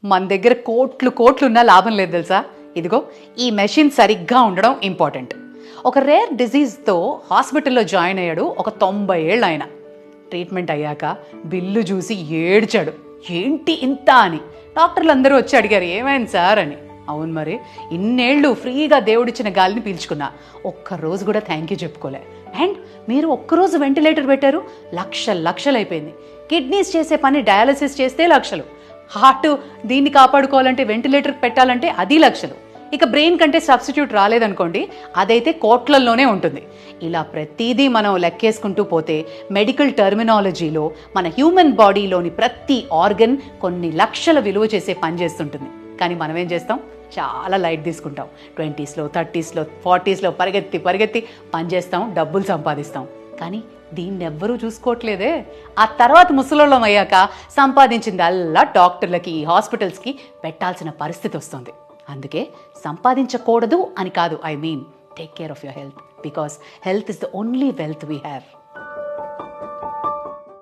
మన దగ్గర కోట్లు కోట్లు ఉన్నా లాభం లేదు తెలుసా. ఇదిగో ఈ మెషిన్ సరిగ్గా ఉండడం ఇంపార్టెంట్. ఒక రేర్ డిజీజ్తో హాస్పిటల్లో జాయిన్ అయ్యాడు ఒక 90 ఏళ్ళ ఆయన. ట్రీట్మెంట్ అయ్యాక బిల్లు చూసి ఏడ్చాడు. ఏంటి ఇంత అని. డాక్టర్లు అందరూ వచ్చి అడిగారు, ఏమైంది సార్ అని. అవును మరి, ఇన్నేళ్ళు ఫ్రీగా దేవుడిచ్చిన గాలిని పీల్చుకున్నా, ఒక్కరోజు కూడా థ్యాంక్ యూ చెప్పుకోలే. అండ్ మీరు ఒక్కరోజు వెంటిలేటర్ పెట్టారు, లక్షలు అయిపోయింది. కిడ్నీస్ చేసే పని డయాలసిస్ చేస్తే లక్షలు, హార్ట్ దీన్ని కాపాడుకోవాలంటే వెంటిలేటర్ పెట్టాలంటే అది లక్షలు. ఇక బ్రెయిన్ కంటే సబ్స్టిట్యూట్ రాలేదనుకోండి, అదైతే కోట్లల్లోనే ఉంటుంది. ఇలా ప్రతిదీ మనం లెక్కేసుకుంటూ పోతే మెడికల్ టర్మినాలజీలో మన హ్యూమన్ బాడీలోని ప్రతి ఆర్గన్ కొన్ని లక్షల విలువ చేసే పని చేస్తుంటుంది. కానీ మనం ఏం చేస్తాం, చాలా లైట్ తీసుకుంటాం. 20స్లో 30స్లో 40స్లో పరిగెత్తి పనిచేస్తాం, డబ్బులు సంపాదిస్తాం. కానీ దీన్ని ఎవ్వరూ చూసుకోవట్లేదే. ఆ తర్వాత ముసలోళ్ళం అయ్యాక సంపాదించిందల్లా డాక్టర్లకి, హాస్పిటల్స్కి పెట్టాల్సిన పరిస్థితి వస్తుంది. అందుకే సంపాదించకూడదు అని కాదు, I mean take care of your health, because health is the only wealth we have.